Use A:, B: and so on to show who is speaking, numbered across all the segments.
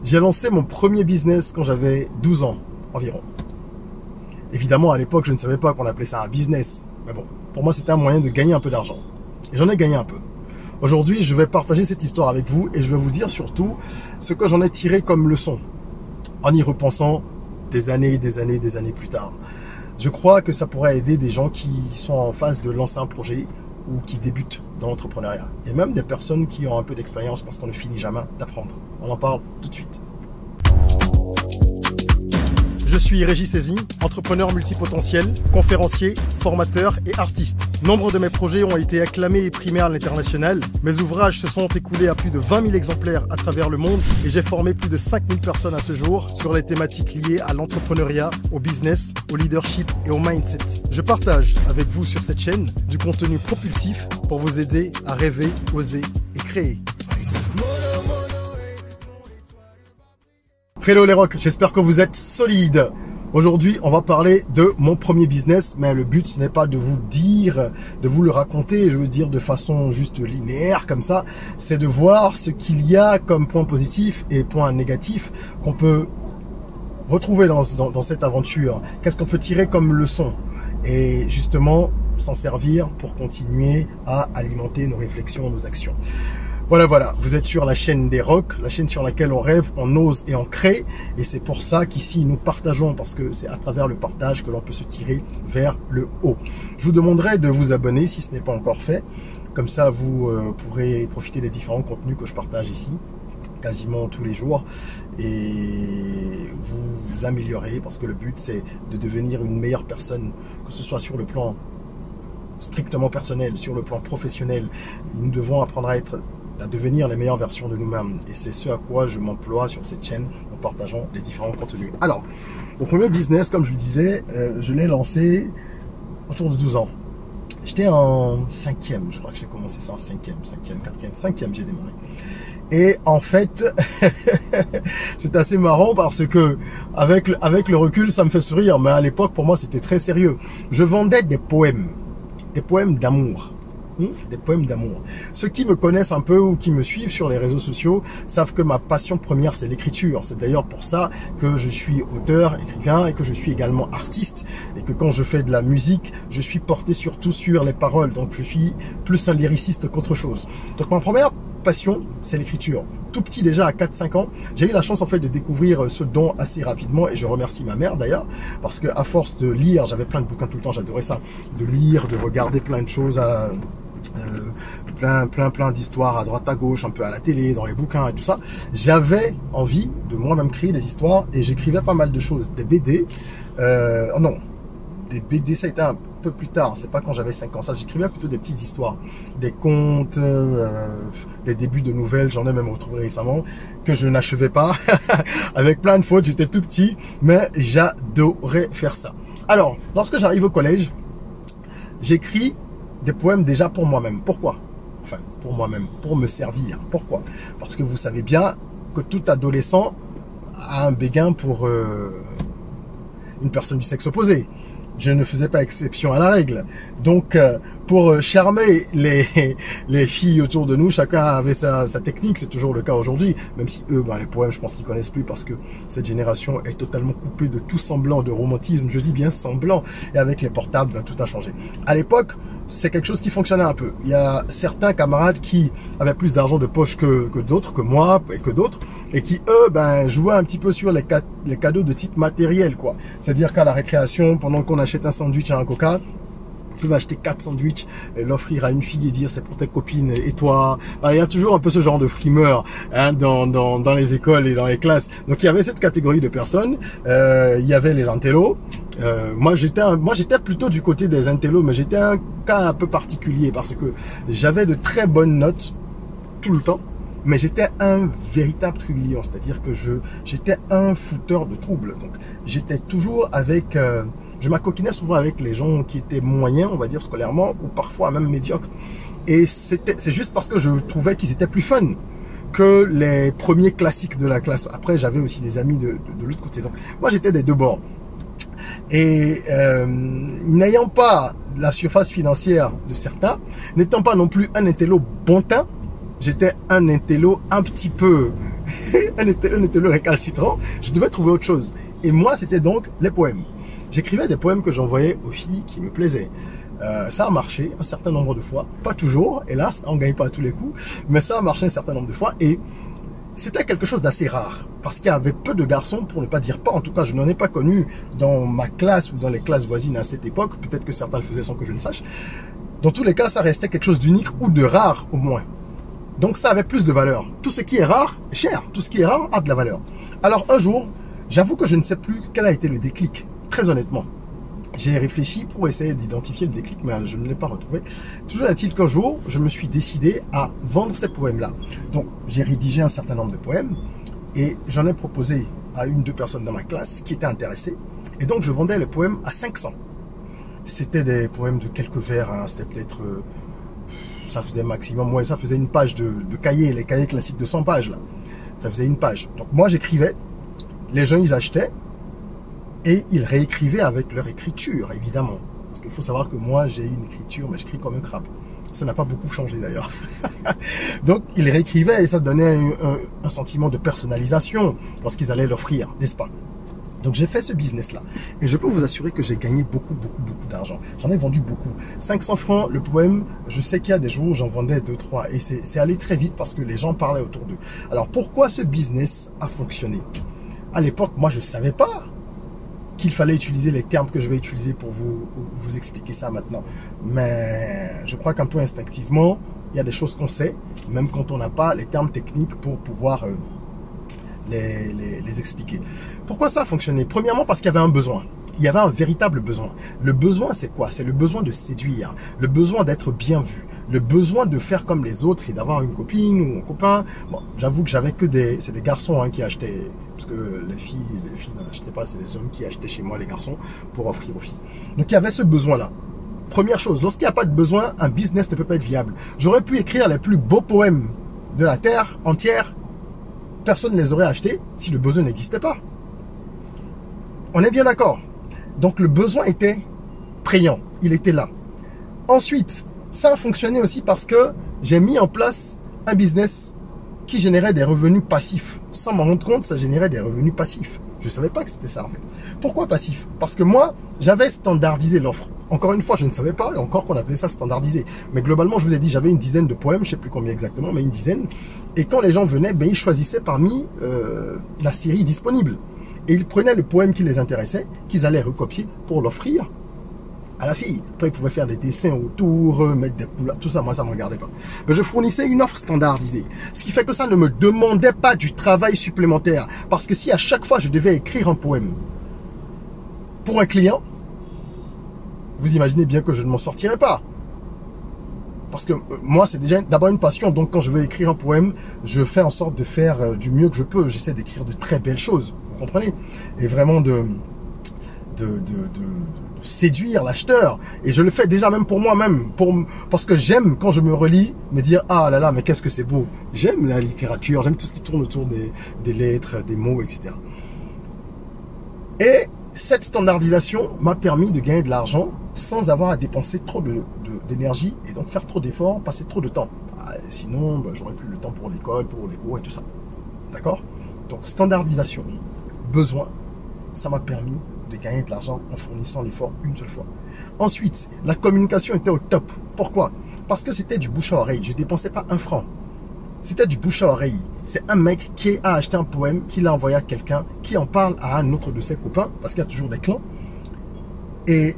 A: J'ai lancé mon premier business quand j'avais 12 ans environ. Évidemment, à l'époque, je ne savais pas qu'on appelait ça un business. Mais bon, pour moi, c'était un moyen de gagner un peu d'argent. Et j'en ai gagné un peu. Aujourd'hui, je vais partager cette histoire avec vous et je vais vous dire surtout ce que j'en ai tiré comme leçon en y repensant des années plus tard. Je crois que ça pourrait aider des gens qui sont en phase de lancer un projet ou qui débutent dans l'entrepreneuriat. Et même des personnes qui ont un peu d'expérience parce qu'on ne finit jamais d'apprendre. On en parle tout de suite. Je suis Régis Saizy, entrepreneur multipotentiel, conférencier, formateur et artiste. Nombre de mes projets ont été acclamés et primés à l'international. Mes ouvrages se sont écoulés à plus de 20 000 exemplaires à travers le monde et j'ai formé plus de 5 000 personnes à ce jour sur les thématiques liées à l'entrepreneuriat, au business, au leadership et au mindset. Je partage avec vous sur cette chaîne du contenu propulsif pour vous aider à rêver, oser et créer. Hello les rocks, j'espère que vous êtes solides. Aujourd'hui, on va parler de mon premier business, mais le but, ce n'est pas de vous dire, de vous le raconter, je veux dire de façon juste linéaire comme ça, c'est de voir ce qu'il y a comme point positif et point négatif qu'on peut retrouver dans cette aventure. Qu'est-ce qu'on peut tirer comme leçon et justement s'en servir pour continuer à alimenter nos réflexions, nos actions. Voilà, vous êtes sur la chaîne des rocks, la chaîne sur laquelle on rêve, on ose et on crée. Et c'est pour ça qu'ici, nous partageons, parce que c'est à travers le partage que l'on peut se tirer vers le haut. Je vous demanderai de vous abonner si ce n'est pas encore fait. Comme ça, vous pourrez profiter des différents contenus que je partage ici, quasiment tous les jours. Et vous améliorer, parce que le but, c'est de devenir une meilleure personne, que ce soit sur le plan strictement personnel, sur le plan professionnel. Nous devons apprendre à devenir les meilleures versions de nous-mêmes. Et c'est ce à quoi je m'emploie sur cette chaîne en partageant les différents contenus. Alors, mon premier business, comme je le disais, je l'ai lancé autour de 12 ans. J'étais en 5e, je crois que j'ai commencé ça en 5e, 4e, 5e, j'ai démarré. Et en fait, c'est assez marrant parce que avec le recul, ça me fait sourire. Mais à l'époque, pour moi, c'était très sérieux. Je vendais des poèmes d'amour. Des poèmes d'amour. Ceux qui me connaissent un peu ou qui me suivent sur les réseaux sociaux savent que ma passion première, c'est l'écriture. C'est d'ailleurs pour ça que je suis auteur, écrivain et que je suis également artiste. Et que quand je fais de la musique, je suis porté surtout sur les paroles. Donc je suis plus un lyriciste qu'autre chose. Donc ma première passion, c'est l'écriture. Tout petit déjà, à 4-5 ans, j'ai eu la chance en fait de découvrir ce don assez rapidement et je remercie ma mère d'ailleurs parce que à force de lire, j'avais plein de bouquins tout le temps, j'adorais ça, de lire, de regarder plein de choses, plein d'histoires à droite à gauche, un peu à la télé, dans les bouquins et tout ça. J'avais envie de moi-même créer des histoires et j'écrivais pas mal de choses, des BD, non, des BD ça a été un peu plus tard, c'est pas quand j'avais 5 ans, ça j'écrivais plutôt des petites histoires, des contes, des débuts de nouvelles, j'en ai même retrouvé récemment, que je n'achevais pas, avec plein de fautes, j'étais tout petit, mais j'adorais faire ça. Alors, lorsque j'arrive au collège, j'écris des poèmes déjà pour moi-même. Pourquoi? Enfin, pour moi-même, pour me servir. Pourquoi? Parce que vous savez bien que tout adolescent a un béguin pour une personne du sexe opposé. Je ne faisais pas exception à la règle. Donc, pour charmer les filles autour de nous, chacun avait sa technique. C'est toujours le cas aujourd'hui. Même si eux, les poèmes, je pense qu'ils connaissent plus parce que cette génération est totalement coupée de tout semblant de romantisme. Je dis bien semblant. Et avec les portables, tout a changé. À l'époque, c'est quelque chose qui fonctionnait un peu. Il y a certains camarades qui avaient plus d'argent de poche que d'autres, que moi et que d'autres, et qui eux, jouaient un petit peu sur les cadeaux de type matériel, quoi. C'est-à-dire qu'à la récréation, pendant qu'on achète un sandwich et un coca, ils peuvent acheter 4 sandwichs, l'offrir à une fille et dire c'est pour tes copines et toi. Il y a toujours un peu ce genre de frimeur dans les écoles et dans les classes. Donc il y avait cette catégorie de personnes. Il y avait les intellos. Moi j'étais plutôt du côté des intellos, mais j'étais un cas un peu particulier parce que j'avais de très bonnes notes tout le temps. Mais j'étais un véritable trublion, c'est-à-dire que j'étais un fouteur de troubles. Donc j'étais toujours avec, je m'acoquinais souvent avec les gens qui étaient moyens, on va dire scolairement, ou parfois même médiocres. Et c'est juste parce que je trouvais qu'ils étaient plus fun que les premiers classiques de la classe. Après, j'avais aussi des amis de l'autre côté. Donc moi, j'étais des deux bords. Et n'ayant pas la surface financière de certains, n'étant pas non plus un intello bon teint, j'étais un intello un petit peu un était le récalcitrant, je devais trouver autre chose. Et moi, c'était donc les poèmes. J'écrivais des poèmes que j'envoyais aux filles qui me plaisaient. Ça a marché un certain nombre de fois, pas toujours, hélas, on ne gagne pas à tous les coups, mais ça a marché un certain nombre de fois et c'était quelque chose d'assez rare parce qu'il y avait peu de garçons, pour ne pas dire pas, en tout cas je n'en ai pas connu dans ma classe ou dans les classes voisines à cette époque, peut-être que certains le faisaient sans que je ne sache. Dans tous les cas, ça restait quelque chose d'unique ou de rare au moins. Donc ça avait plus de valeur. Tout ce qui est rare est cher, tout ce qui est rare a de la valeur. Alors un jour, j'avoue que je ne sais plus quel a été le déclic, très honnêtement. J'ai réfléchi pour essayer d'identifier le déclic, mais je ne l'ai pas retrouvé. Toujours est-il qu'un jour, je me suis décidé à vendre ces poèmes-là. Donc, j'ai rédigé un certain nombre de poèmes et j'en ai proposé à une ou deux personnes dans ma classe qui étaient intéressées. Et donc, je vendais les poèmes à 500. C'était des poèmes de quelques vers, hein. C'était peut-être... ça faisait maximum, ouais, ça faisait une page de cahier, les cahiers classiques de 100 pages, là. Ça faisait une page. Donc, moi, j'écrivais, les gens, ils achetaient. Et ils réécrivaient avec leur écriture, évidemment. Parce qu'il faut savoir que moi, j'ai une écriture, mais j'écris comme un crabe. Ça n'a pas beaucoup changé d'ailleurs. Donc, ils réécrivaient et ça donnait un sentiment de personnalisation lorsqu'ils allaient l'offrir, n'est-ce pas? Donc, j'ai fait ce business-là. Et je peux vous assurer que j'ai gagné beaucoup d'argent. J'en ai vendu beaucoup. 500 francs le poème, je sais qu'il y a des jours où j'en vendais 2, 3. Et c'est allé très vite parce que les gens parlaient autour d'eux. Alors, pourquoi ce business a fonctionné? À l'époque, moi, je ne savais pas qu'il fallait utiliser les termes que je vais utiliser pour vous expliquer ça maintenant. Mais je crois qu'un peu instinctivement, il y a des choses qu'on sait, même quand on n'a pas les termes techniques pour pouvoir les expliquer. Pourquoi ça a fonctionné? Premièrement, parce qu'il y avait un besoin. Il y avait un véritable besoin. Le besoin, c'est quoi? C'est le besoin de séduire, le besoin d'être bien vu, le besoin de faire comme les autres et d'avoir une copine ou un copain. Bon, j'avoue que j'avais que c'est des garçons hein, qui achetaient, parce que les filles n'en achetaient pas, c'est les hommes qui achetaient chez moi les garçons pour offrir aux filles. Donc il y avait ce besoin-là. Première chose, lorsqu'il n'y a pas de besoin, un business ne peut pas être viable. J'aurais pu écrire les plus beaux poèmes de la terre entière, personne ne les aurait achetés si le besoin n'existait pas. On est bien d'accord. Donc le besoin était prégnant, il était là. Ensuite, ça a fonctionné aussi parce que j'ai mis en place un business qui générait des revenus passifs. Sans m'en rendre compte, ça générait des revenus passifs. Je ne savais pas que c'était ça en fait. Pourquoi passif? Parce que moi, j'avais standardisé l'offre. Encore une fois, je ne savais pas encore qu'on appelait ça standardisé. Mais globalement, je vous ai dit, j'avais une dizaine de poèmes, je ne sais plus combien exactement, mais une dizaine. Et quand les gens venaient, ben, ils choisissaient parmi la série disponible. Et ils prenaient le poème qui les intéressait, qu'ils allaient recopier pour l'offrir à la fille. Après, ils pouvaient faire des dessins autour, mettre des couleurs, tout ça, moi, ça ne me regardait pas. Mais je fournissais une offre standardisée. Ce qui fait que ça ne me demandait pas du travail supplémentaire. Parce que si à chaque fois, je devais écrire un poème pour un client, vous imaginez bien que je ne m'en sortirais pas. Parce que moi, c'est déjà d'abord une passion. Donc, quand je veux écrire un poème, je fais en sorte de faire du mieux que je peux. J'essaie d'écrire de très belles choses. Vous comprenez? Et vraiment de séduire l'acheteur. Et je le fais déjà même pour moi-même. Parce que j'aime, quand je me relis, me dire « Ah là là, mais qu'est-ce que c'est beau !» J'aime la littérature, j'aime tout ce qui tourne autour des lettres, des mots, etc. Et cette standardisation m'a permis de gagner de l'argent sans avoir à dépenser trop d'énergie et donc faire trop d'efforts, passer trop de temps. Sinon, j'aurais plus le temps pour l'école, pour les cours et tout ça. D'accord? Donc, standardisation, besoin, ça m'a permis de gagner de l'argent en fournissant l'effort une seule fois. Ensuite, la communication était au top. Pourquoi? Parce que c'était du bouche à oreille. Je ne dépensais pas un franc. C'était du bouche à oreille. C'est un mec qui a acheté un poème, qui l'a envoyé à quelqu'un, qui en parle à un autre de ses copains, parce qu'il y a toujours des clans. Et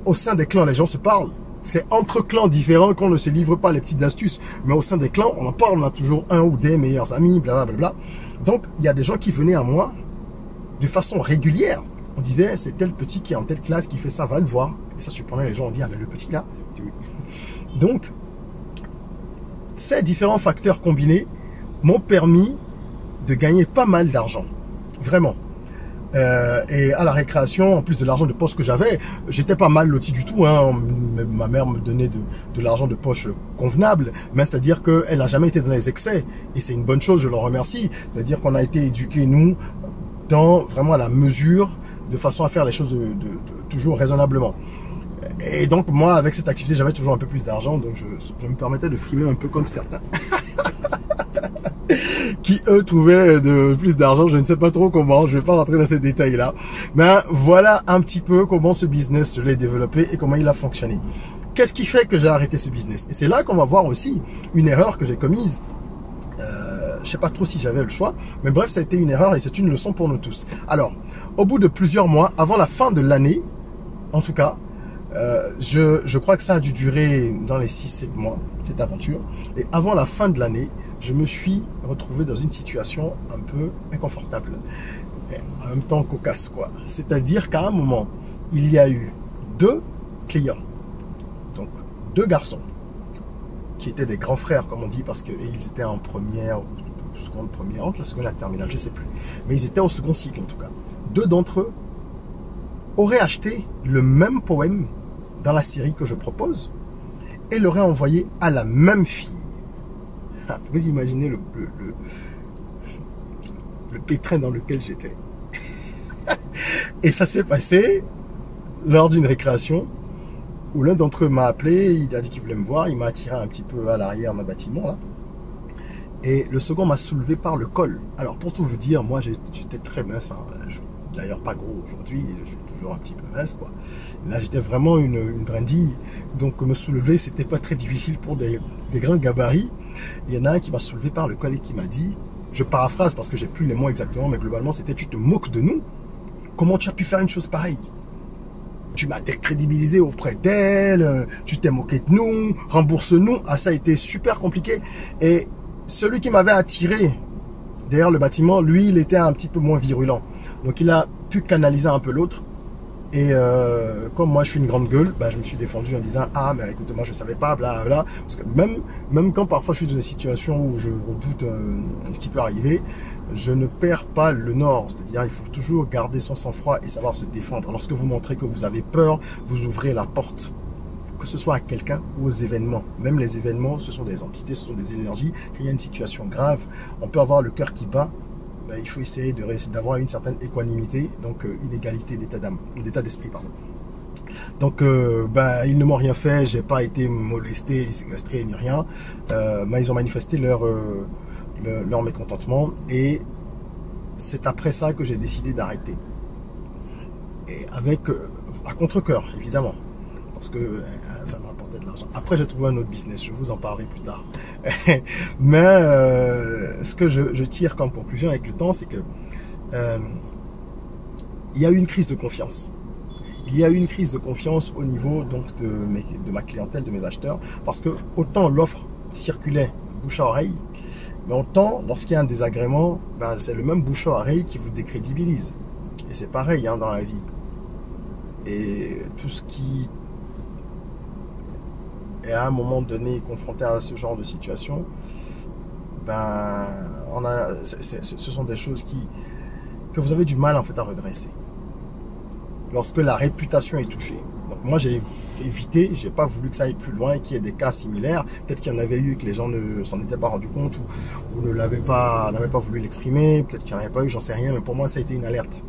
A: au sein des clans, les gens se parlent. C'est entre clans différents qu'on ne se livre pas les petites astuces. Mais au sein des clans, on en parle, on a toujours un ou des meilleurs amis, blablabla. Donc, il y a des gens qui venaient à moi de façon régulière. On disait, c'est tel petit qui est en telle classe qui fait ça, va le voir. Et ça surprenait les gens, on dit, ah mais le petit là. Donc, ces différents facteurs combinés m'ont permis de gagner pas mal d'argent. Vraiment. Et à la récréation, en plus de l'argent de poche que j'avais, j'étais pas mal loti du tout. Hein. Ma mère me donnait de l'argent de poche convenable, mais c'est-à-dire qu'elle n'a jamais été dans les excès. Et c'est une bonne chose, je l'en remercie. C'est-à-dire qu'on a été éduqués, nous, dans vraiment la mesure, de façon à faire les choses toujours raisonnablement. Et donc, moi, avec cette activité, j'avais toujours un peu plus d'argent, donc je me permettais de frimer un peu comme certains. qui eux trouvaient de plus d'argent. Je ne sais pas trop comment, je vais pas rentrer dans ces détails-là. Mais voilà un petit peu comment ce business je l'ai développé et comment il a fonctionné. Qu'est-ce qui fait que j'ai arrêté ce business? Et c'est là qu'on va voir aussi une erreur que j'ai commise. Je sais pas trop si j'avais le choix, mais bref, ça a été une erreur et c'est une leçon pour nous tous. Alors, au bout de plusieurs mois, avant la fin de l'année, en tout cas, je crois que ça a dû durer dans les 6-7 mois, cette aventure. Et avant la fin de l'année, je me suis retrouvé dans une situation un peu inconfortable. Et en même temps cocasse, quoi. C'est-à-dire qu'à un moment, il y a eu 2 clients. Donc, 2 garçons. Qui étaient des grands frères, comme on dit, parce qu'ils étaient en première, seconde, première, entre la seconde et la terminale, je sais plus. Mais ils étaient au second cycle, en tout cas. 2 d'entre eux auraient acheté le même poème dans la série que je propose et l'auraient envoyé à la même fille. Vous imaginez le pétrin dans lequel j'étais. Et ça s'est passé lors d'une récréation où l'un d'entre eux m'a appelé, il a dit qu'il voulait me voir, il m'a attiré un petit peu à l'arrière d'un bâtiment là. Et le second m'a soulevé par le col. Alors pour tout vous dire, moi j'étais très mince, hein. D'ailleurs pas gros aujourd'hui, je suis toujours un petit peu mince quoi. Là j'étais vraiment une brindille, donc me soulever c'était pas très difficile pour des grands gabarits. Il y en a un qui m'a soulevé par le col et qui m'a dit, je paraphrase parce que j'ai plus les mots exactement, mais globalement c'était: tu te moques de nous? Comment tu as pu faire une chose pareille? Tu m'as décrédibilisé auprès d'elle, tu t'es moqué de nous, rembourse-nous. Ah, ça a été super compliqué. Et celui qui m'avait attiré derrière le bâtiment, lui, il était un petit peu moins virulent. Donc, il a pu canaliser un peu l'autre. Et comme moi, je suis une grande gueule, bah, je me suis défendu en disant: ah, mais écoute, moi, je savais pas, blablabla. Parce que même quand parfois je suis dans des situations où je redoute ce qui peut arriver, je ne perds pas le nord. C'est-à-dire, il faut toujours garder son sang-froid et savoir se défendre. Lorsque vous montrez que vous avez peur, vous ouvrez la porte. Que ce soit à quelqu'un ou aux événements. Même les événements, ce sont des entités, ce sont des énergies. Quand il y a une situation grave, on peut avoir le cœur qui bat. Ben, il faut essayer d'avoir une certaine équanimité, donc une égalité d'état d'esprit, pardon. Donc, ben, ils ne m'ont rien fait, j'ai pas été molesté, séquestré, ni rien. Mais ils ont manifesté leur mécontentement et c'est après ça que j'ai décidé d'arrêter. Et avec, à contre-cœur, évidemment, parce que ça m'a apporté de l'argent. Après, j'ai trouvé un autre business, je vous en parlerai plus tard. Mais ce que je tire comme conclusion avec le temps, c'est que il y a eu une crise de confiance. Il y a eu une crise de confiance au niveau donc de ma clientèle, de mes acheteurs, parce que autant l'offre circulait bouche à oreille, mais autant lorsqu'il y a un désagrément, ben, c'est le même bouche à oreille qui vous décrédibilise. Et c'est pareil hein, dans la vie. Et tout ce qui est à un moment donné confronté à ce genre de situation, ben, ce sont des choses que vous avez du mal en fait à redresser. Lorsque la réputation est touchée. Donc moi j'ai évité, j'ai pas voulu que ça aille plus loin et qu'il y ait des cas similaires. Peut-être qu'il y en avait eu et que les gens ne s'en étaient pas rendus compte ou n'avaient pas voulu l'exprimer. Peut-être qu'il n'y en avait pas eu, j'en sais rien. Mais pour moi ça a été une alerte.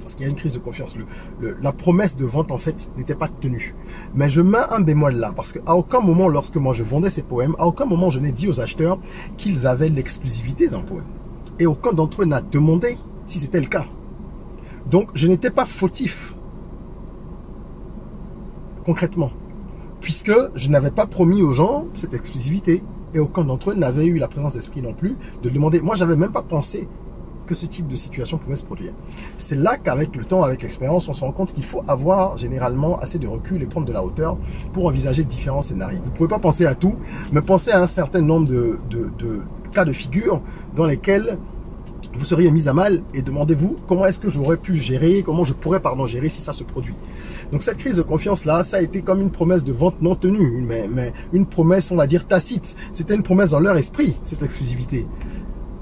A: Parce qu'il y a une crise de confiance. La promesse de vente en fait n'était pas tenue. Mais je mets un bémol là parce qu'à aucun moment lorsque moi je vendais ces poèmes, à aucun moment je n'ai dit aux acheteurs qu'ils avaient l'exclusivité d'un poème. Et aucun d'entre eux n'a demandé si c'était le cas. Donc, je n'étais pas fautif, concrètement, puisque je n'avais pas promis aux gens cette exclusivité et aucun d'entre eux n'avait eu la présence d'esprit non plus de demander. Moi, j'avais même pas pensé que ce type de situation pouvait se produire. C'est là qu'avec le temps, avec l'expérience, on se rend compte qu'il faut avoir généralement assez de recul et prendre de la hauteur pour envisager différents scénarios. Vous ne pouvez pas penser à tout, mais pensez à un certain nombre de cas de figure dans lesquels vous seriez mis à mal et demandez-vous comment est-ce que j'aurais pu gérer, comment je pourrais gérer si ça se produit. Donc cette crise de confiance là, ça a été comme une promesse de vente non tenue, mais une promesse on va dire tacite. C'était une promesse dans leur esprit, cette exclusivité.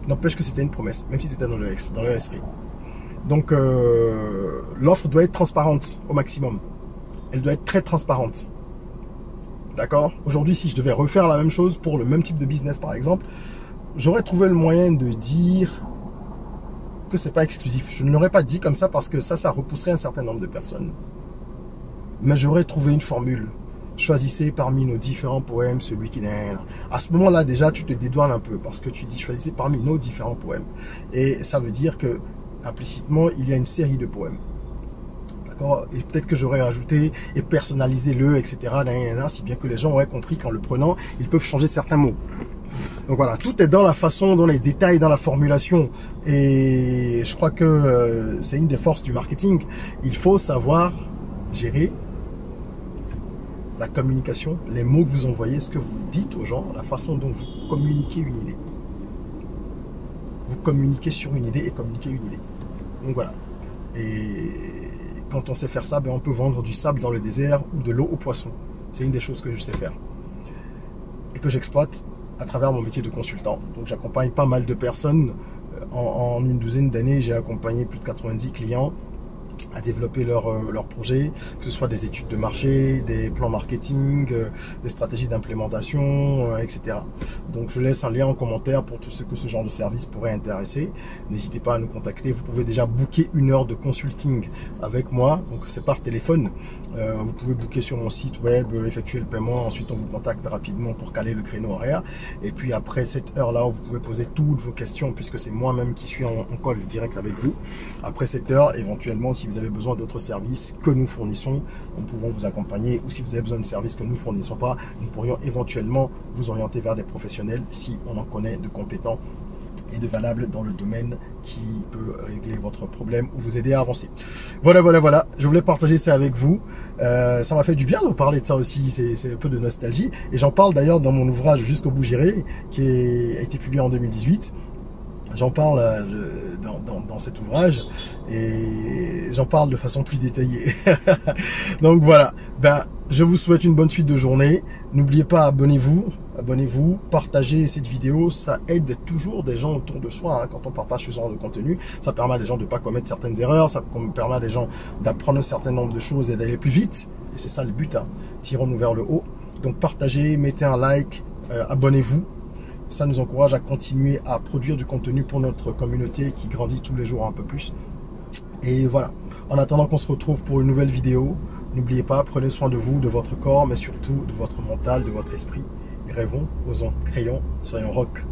A: N'empêche que c'était une promesse, même si c'était dans leur esprit. Donc l'offre doit être transparente au maximum. Elle doit être très transparente. D'accord? Aujourd'hui, si je devais refaire la même chose pour le même type de business par exemple, j'aurais trouvé le moyen de dire que c'est pas exclusif. Je ne l'aurais pas dit comme ça parce que ça repousserait un certain nombre de personnes. Mais j'aurais trouvé une formule choisissez parmi nos différents poèmes celui qui est... À ce moment-là, déjà, tu te dédouanes un peu parce que tu dis choisissez parmi nos différents poèmes. Et ça veut dire que, implicitement, il y a une série de poèmes. D'accord? Et peut-être que j'aurais ajouté et personnalisé le, etc. Si bien que les gens auraient compris qu'en le prenant, ils peuvent changer certains mots. Donc voilà, tout est dans la façon, dans les détails, dans la formulation. Et je crois que c'est une des forces du marketing. Il faut savoir gérer la communication, les mots que vous envoyez, ce que vous dites aux gens, la façon dont vous communiquez une idée. Vous communiquez sur une idée et communiquez une idée. Donc voilà. Et quand on sait faire ça, ben on peut vendre du sable dans le désert ou de l'eau aux poissons. C'est une des choses que je sais faire. Et que j'exploite à travers mon métier de consultant. Donc j'accompagne pas mal de personnes. En une douzaine d'années, j'ai accompagné plus de 90 clients à développer leur projet, que ce soit des études de marché, des plans marketing, des stratégies d'implémentation, etc. Donc je laisse un lien en commentaire pour tous ceux que ce genre de service pourrait intéresser. N'hésitez pas à nous contacter. Vous pouvez déjà booker 1 heure de consulting avec moi, donc c'est par téléphone. Vous pouvez booker sur mon site web, effectuer le paiement, ensuite on vous contacte rapidement pour caler le créneau horaire. Et puis après cette heure-là, vous pouvez poser toutes vos questions puisque c'est moi-même qui suis en call direct avec vous. Après cette heure, éventuellement, si vous avez besoin d'autres services que nous fournissons, nous pouvons vous accompagner, ou si vous avez besoin de services que nous ne fournissons pas, nous pourrions éventuellement vous orienter vers des professionnels si on en connaît de compétents et de valables dans le domaine qui peut régler votre problème ou vous aider à avancer. Voilà. Je voulais partager ça avec vous. Ça m'a fait du bien de parler de ça aussi. C'est un peu de nostalgie. Et j'en parle d'ailleurs dans mon ouvrage Jusqu'au bout j'irai, qui a été publié en 2018. J'en parle dans cet ouvrage et j'en parle de façon plus détaillée. Donc voilà, je vous souhaite une bonne suite de journée. N'oubliez pas, abonnez-vous, partagez cette vidéo. Ça aide toujours des gens autour de soi hein, quand on partage ce genre de contenu. Ça permet à des gens de ne pas commettre certaines erreurs, ça permet à des gens d'apprendre un certain nombre de choses et d'aller plus vite. Et c'est ça le but, hein. Tirons-nous vers le haut. Donc partagez, mettez un like, abonnez-vous. Ça nous encourage à continuer à produire du contenu pour notre communauté qui grandit tous les jours un peu plus. Et voilà. En attendant qu'on se retrouve pour une nouvelle vidéo, n'oubliez pas, prenez soin de vous, de votre corps, mais surtout de votre mental, de votre esprit. Et rêvons, osons, créons, soyons rock.